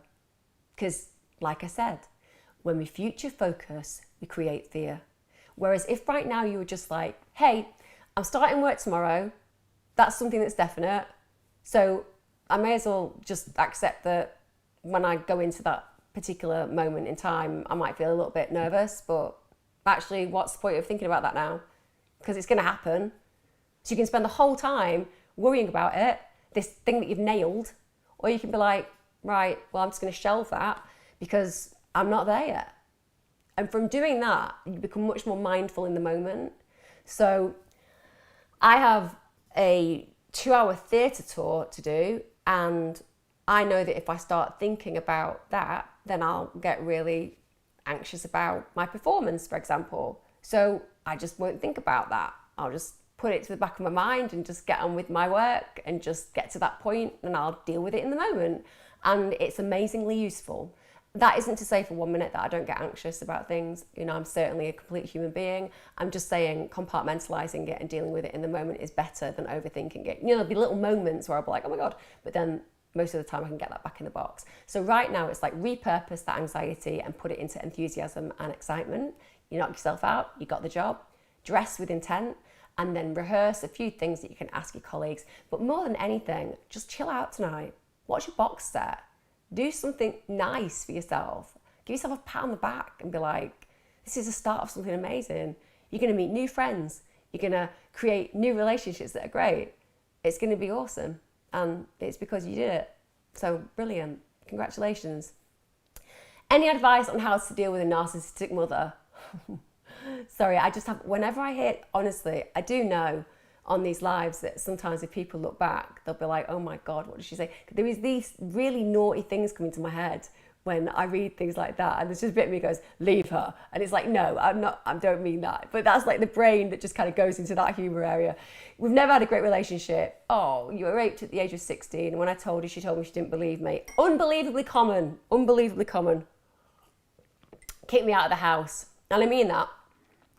Because, like I said, when we future focus, we create fear. Whereas if right now you were just like, hey, I'm starting work tomorrow, that's something that's definite, so I may as well just accept that when I go into that particular moment in time, I might feel a little bit nervous, but actually, what's the point of thinking about that now? Because it's going to happen. So you can spend the whole time worrying about it, this thing that you've nailed, or you can be like, right, well, I'm just going to shelve that because I'm not there yet. And from doing that, you become much more mindful in the moment. So I have a 2-hour theatre tour to do, and I know that if I start thinking about that, then I'll get really anxious about my performance, for example. So I just won't think about that. I'll just put it to the back of my mind and just get on with my work and just get to that point, and I'll deal with it in the moment. And it's amazingly useful. That isn't to say for 1 minute that I don't get anxious about things. I'm certainly a complete human being. I'm just saying compartmentalizing it and dealing with it in the moment is better than overthinking it. There'll be little moments where I'll be like, oh my God, but then most of the time I can get that back in the box. So right now it's like repurpose that anxiety and put it into enthusiasm and excitement. You knock yourself out, you got the job. Dress with intent, and then rehearse a few things that you can ask your colleagues. But more than anything, just chill out tonight. Watch your box set. Do something nice for yourself. Give yourself a pat on the back and be like, this is the start of something amazing. You're going to meet new friends. You're going to create new relationships that are great. It's going to be awesome. And it's because you did it. So brilliant. Congratulations. Any advice on how to deal with a narcissistic mother? Sorry, I just have, whenever I hear, honestly, I do know on these lives that sometimes if people look back, they'll be like, oh my God, what did she say? There is these really naughty things coming to my head when I read things like that, and there's just a bit of me goes, leave her. And it's like, no, I don't mean that. But that's like the brain that just kind of goes into that humor area. We've never had a great relationship. Oh, you were raped at the age of 16. And when I told her, she told me she didn't believe me. Unbelievably common. Kicked me out of the house. And I mean that.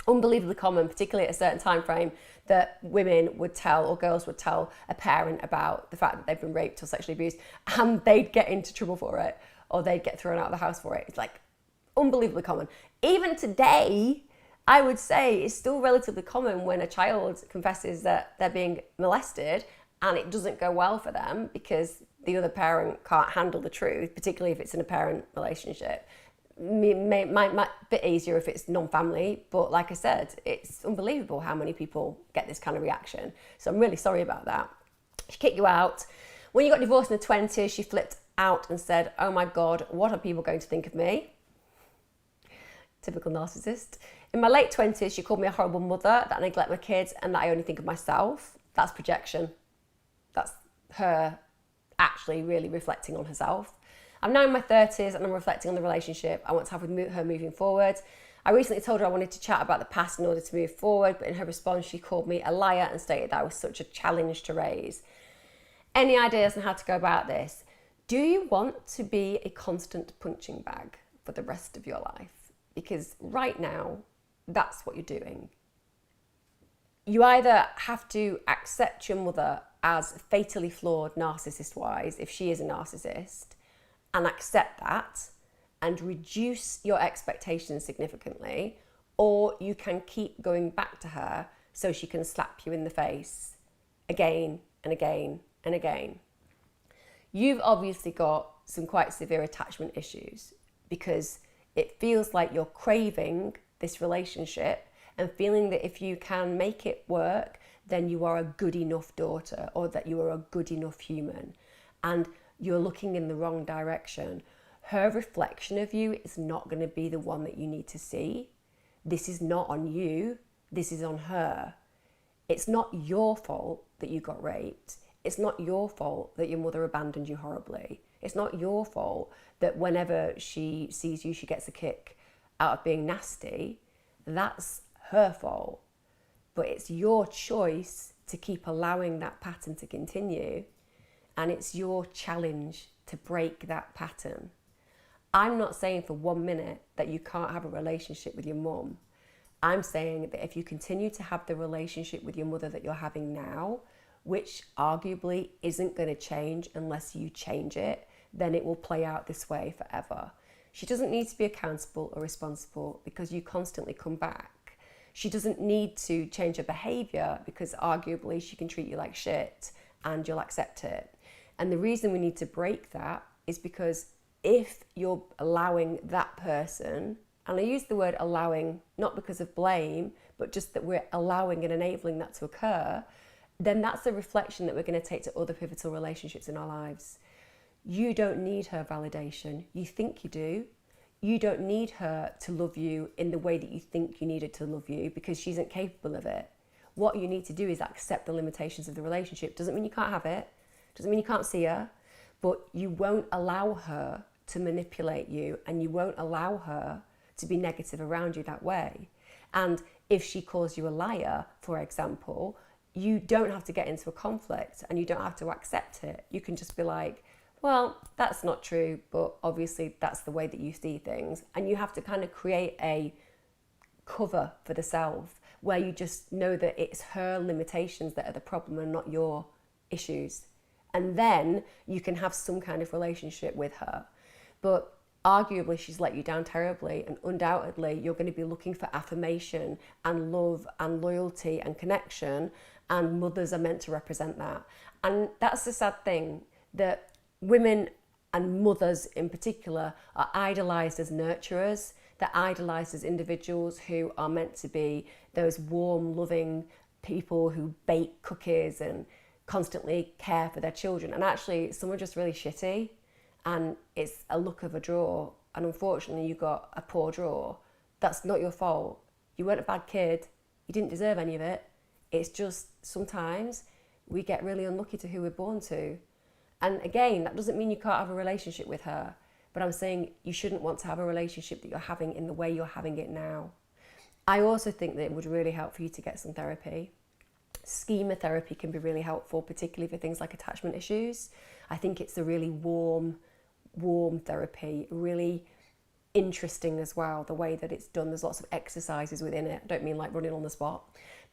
Unbelievably common, particularly at a certain time frame, that women would tell, or girls would tell a parent about the fact that they've been raped or sexually abused, and they'd get into trouble for it, or they'd get thrown out of the house for it. It's like unbelievably common. Even today, I would say it's still relatively common when a child confesses that they're being molested and it doesn't go well for them because the other parent can't handle the truth, particularly if it's in a parent relationship. Might bit easier if it's non-family, but like I said, it's unbelievable how many people get this kind of reaction. So I'm really sorry about that. She kicked you out. When you got divorced in the 20s, she flipped out and said, oh my God, what are people going to think of me? Typical narcissist. In my late 20s, she called me a horrible mother, that I neglect my kids and that I only think of myself. That's projection. That's her actually really reflecting on herself. I'm now in my 30s and I'm reflecting on the relationship I want to have with her moving forward. I recently told her I wanted to chat about the past in order to move forward, but in her response, she called me a liar and stated that I was such a challenge to raise. Any ideas on how to go about this? Do you want to be a constant punching bag for the rest of your life? Because right now, that's what you're doing. You either have to accept your mother as fatally flawed narcissist-wise, if she is a narcissist, and accept that and reduce your expectations significantly, or you can keep going back to her so she can slap you in the face again and again and again. You've obviously got some quite severe attachment issues because it feels like you're craving this relationship and feeling that if you can make it work, then you are a good enough daughter or that you are a good enough human. And you're looking in the wrong direction. Her reflection of you is not going to be the one that you need to see. This is not on you. This is on her. It's not your fault that you got raped. It's not your fault that your mother abandoned you horribly. It's not your fault that whenever she sees you, she gets a kick out of being nasty. That's her fault. But it's your choice to keep allowing that pattern to continue. And it's your challenge to break that pattern. I'm not saying for 1 minute that you can't have a relationship with your mum. I'm saying that if you continue to have the relationship with your mother that you're having now, which arguably isn't going to change unless you change it, then it will play out this way forever. She doesn't need to be accountable or responsible because you constantly come back. She doesn't need to change her behaviour because arguably she can treat you like shit and you'll accept it. And the reason we need to break that is because if you're allowing that person, and I use the word allowing not because of blame, but just that we're allowing and enabling that to occur, then that's a reflection that we're going to take to other pivotal relationships in our lives. You don't need her validation. You think you do. You don't need her to love you in the way that you think you need her to love you because she isn't capable of it. What you need to do is accept the limitations of the relationship. Doesn't mean you can't have it. Doesn't mean you can't see her. But you won't allow her to manipulate you, and you won't allow her to be negative around you that way. And if she calls you a liar, for example, you don't have to get into a conflict and you don't have to accept it. You can just be like, well, that's not true, but obviously that's the way that you see things. And you have to kind of create a cover for the self where you just know that it's her limitations that are the problem and not your issues. And then you can have some kind of relationship with her. But arguably she's let you down terribly, and undoubtedly you're going to be looking for affirmation and love and loyalty and connection, and mothers are meant to represent that. And that's the sad thing, that women and mothers in particular are idolized as nurturers. They're idolized as individuals who are meant to be those warm, loving people who bake cookies and constantly care for their children. And actually some are just really shitty, and it's a luck of a draw, and unfortunately you got a poor draw. That's not your fault. You weren't a bad kid. You didn't deserve any of it. It's just sometimes we get really unlucky to who we're born to. And again, that doesn't mean you can't have a relationship with her, but I'm saying you shouldn't want to have a relationship that you're having in the way you're having it now. I also think that it would really help for you to get some therapy. Schema therapy can be really helpful, particularly for things like attachment issues. I think it's a really warm therapy, really interesting as well, the way that it's done. There's lots of exercises within it. I don't mean like running on the spot,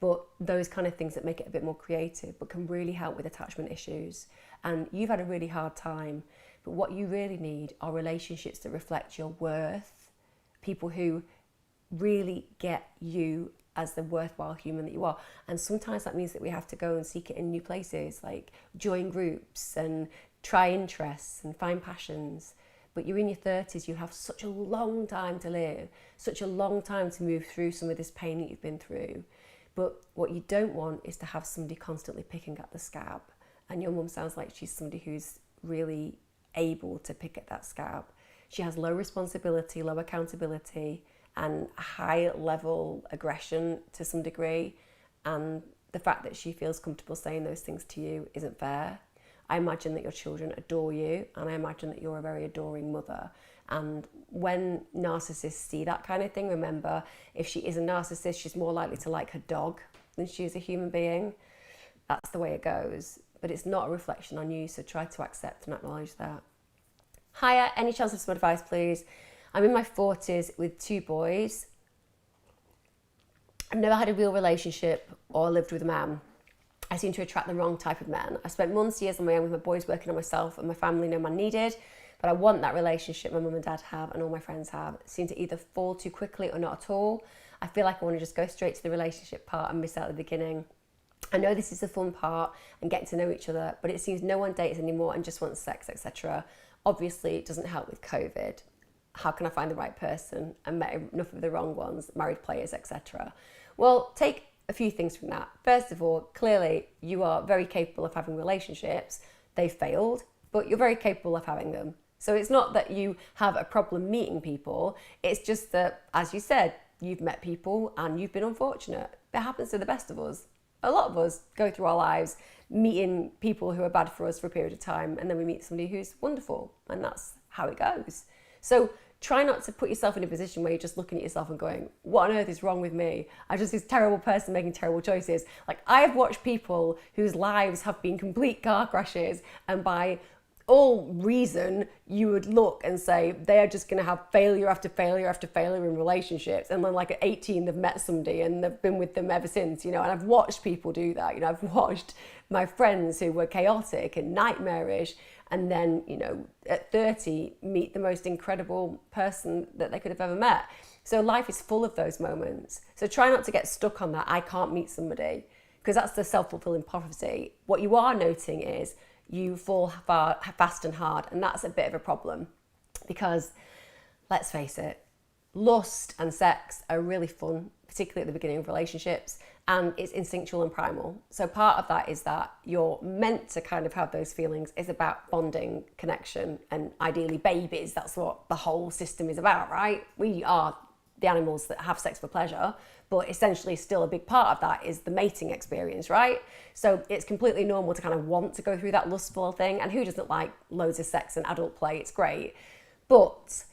but those kind of things that make it a bit more creative, but can really help with attachment issues. And you've had a really hard time, but what you really need are relationships that reflect your worth, people who really get you as the worthwhile human that you are. And sometimes that means that we have to go and seek it in new places, like join groups and try interests and find passions. But you're in your 30s, you have such a long time to live, such a long time to move through some of this pain that you've been through. But what you don't want is to have somebody constantly picking at the scab. And your mum sounds like she's somebody who's really able to pick at that scab. She has low responsibility, low accountability, and a high level aggression to some degree. And the fact that she feels comfortable saying those things to you isn't fair. I imagine that your children adore you, and I imagine that you're a very adoring mother. And when narcissists see that kind of thing, remember, if she is a narcissist, she's more likely to like her dog than she is a human being. That's the way it goes. But it's not a reflection on you, so try to accept and acknowledge that. Hiya, any chance of some advice, please? I'm in my 40s with 2 boys. I've never had a real relationship or lived with a man. I seem to attract the wrong type of men. I spent months, years on my own with my boys, working on myself and my family, no man needed. But I want that relationship my mum and dad have and all my friends have. It seemed to either fall too quickly or not at all. I feel like I want to just go straight to the relationship part and miss out at the beginning. I know this is the fun part and getting to know each other, but it seems no one dates anymore and just wants sex, etc. Obviously, it doesn't help with COVID. How can I find the right person? I met enough of the wrong ones, married players, etc. Well, take a few things from that. First of all, clearly you are very capable of having relationships. They've failed, but you're very capable of having them. So it's not that you have a problem meeting people. It's just that, as you said, you've met people and you've been unfortunate. It happens to the best of us. A lot of us go through our lives meeting people who are bad for us for a period of time, and then we meet somebody who's wonderful, and that's how it goes. So try not to put yourself in a position where you're just looking at yourself and going, what on earth is wrong with me? I'm just this terrible person making terrible choices. Like, I have watched people whose lives have been complete car crashes, and by all reason, you would look and say they are just going to have failure after failure after failure in relationships. And then like at 18, they've met somebody and they've been with them ever since, you know, and I've watched people do that. You know, I've watched my friends who were chaotic and nightmarish, and then, you know, at 30, meet the most incredible person that they could have ever met. So life is full of those moments. So try not to get stuck on that, I can't meet somebody, because that's the self-fulfilling prophecy. What you are noting is you fall fast and hard, and that's a bit of a problem, because let's face it, lust and sex are really fun, particularly at the beginning of relationships, and it's instinctual and primal. So part of that is that you're meant to kind of have those feelings. It's about bonding, connection, and ideally babies. That's what the whole system is about, right? We are the animals that have sex for pleasure, but essentially still a big part of that is the mating experience, right? So it's completely normal to kind of want to go through that lustful thing, and who doesn't like loads of sex and adult play? It's great. But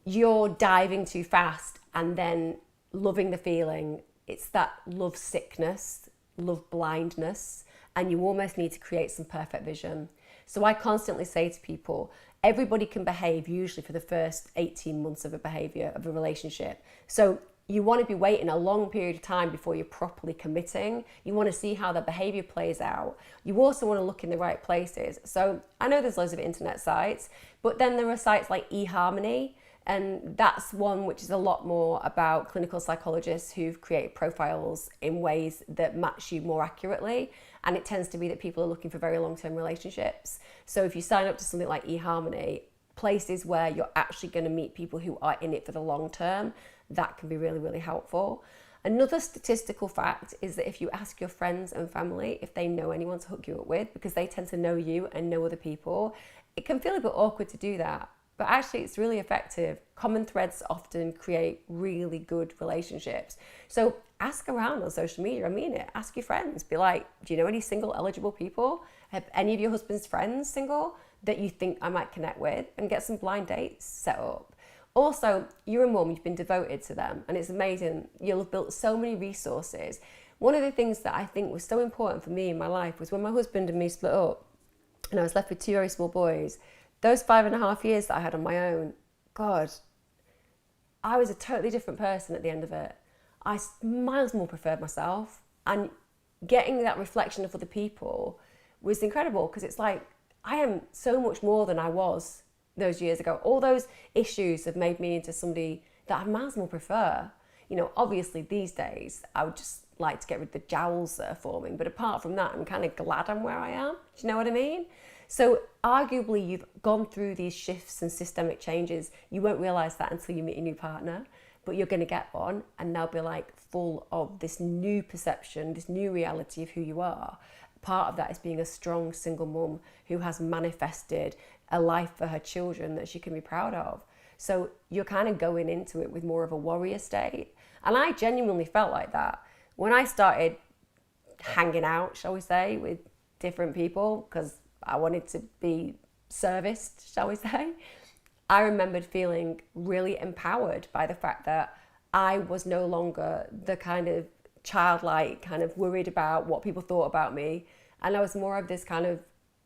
you're diving too fast and then loving the feeling. It's that love sickness, love blindness, and you almost need to create some perfect vision. So I constantly say to people, everybody can behave usually for the first 18 months of a behavior of a relationship. So you want to be waiting a long period of time before you're properly committing. You want to see how the behavior plays out. You also want to look in the right places. So I know there's loads of internet sites, but then there are sites like eHarmony, and that's one which is a lot more about clinical psychologists who've created profiles in ways that match you more accurately. And it tends to be that people are looking for very long-term relationships. So if you sign up to something like eHarmony, places where you're actually going to meet people who are in it for the long term, that can be really, really helpful. Another statistical fact is that if you ask your friends and family if they know anyone to hook you up with, because they tend to know you and know other people, it can feel a bit awkward to do that. But actually, it's really effective. Common threads often create really good relationships. So ask around on social media. I mean it. Ask your friends. Be like, do you know any single eligible people? Have any of your husband's friends single that you think I might connect with? And get some blind dates set up. Also, you're a mum. You've been devoted to them. And it's amazing. You'll have built so many resources. One of the things that I think was so important for me in my life was when my husband and me split up and I was left with two very small boys. Those 5.5 years that I had on my own, God, I was a totally different person at the end of it. I miles more preferred myself, and getting that reflection of other people was incredible, because it's like, I am so much more than I was those years ago. All those issues have made me into somebody that I miles more prefer. You know, obviously these days I would just like to get rid of the jowls that are forming, but apart from that, I'm kind of glad I'm where I am. Do you know what I mean? So arguably you've gone through these shifts and systemic changes. You won't realise that until you meet a new partner, but you're going to get one, and they'll be like full of this new perception, this new reality of who you are. Part of that is being a strong single mum who has manifested a life for her children that she can be proud of. So you're kind of going into it with more of a warrior state. And I genuinely felt like that. When I started hanging out, shall we say, with different people, because I wanted to be serviced, shall we say, I remembered feeling really empowered by the fact that I was no longer the kind of childlike, kind of worried about what people thought about me. And I was more of this kind of,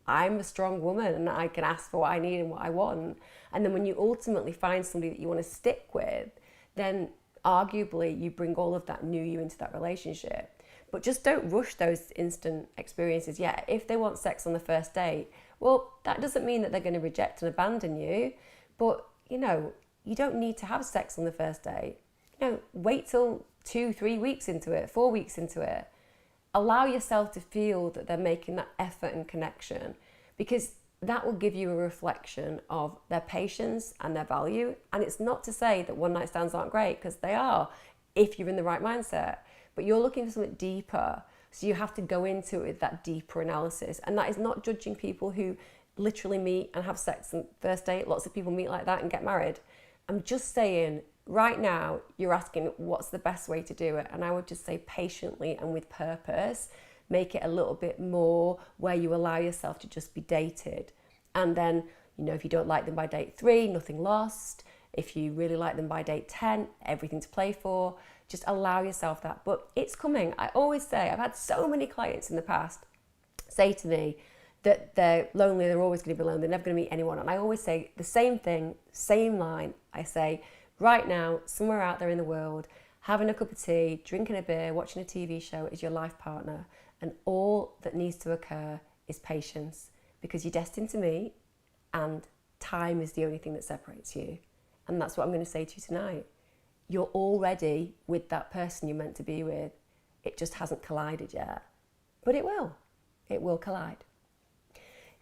I'm a strong woman and I can ask for what I need and what I want. And then when you ultimately find somebody that you want to stick with, then arguably you bring all of that new you into that relationship. But just don't rush those instant experiences. Yeah, if they want sex on the first date, well, that doesn't mean that they're going to reject and abandon you. But, you know, you don't need to have sex on the first date. You know, wait till 2-3 weeks into it, 4 weeks into it. Allow yourself to feel that they're making that effort and connection, because that will give you a reflection of their patience and their value. And it's not to say that one night stands aren't great, because they are, if you're in the right mindset. But you're looking for something deeper. So you have to go into it with that deeper analysis. And that is not judging people who literally meet and have sex on first date. Lots of people meet like that and get married. I'm just saying, right now, you're asking what's the best way to do it. And I would just say patiently and with purpose, make it a little bit more where you allow yourself to just be dated. And then, you know, if you don't like them by date 3, nothing lost. If you really like them by date 10, everything to play for. Just allow yourself that. But it's coming. I always say, I've had so many clients in the past say to me that they're lonely, they're always going to be alone, they're never going to meet anyone. And I always say the same thing, same line. I say, right now, somewhere out there in the world, having a cup of tea, drinking a beer, watching a TV show is your life partner. And all that needs to occur is patience, because you're destined to meet, and time is the only thing that separates you. And that's what I'm going to say to you tonight. You're already with that person you're meant to be with. It just hasn't collided yet. But it will. It will collide.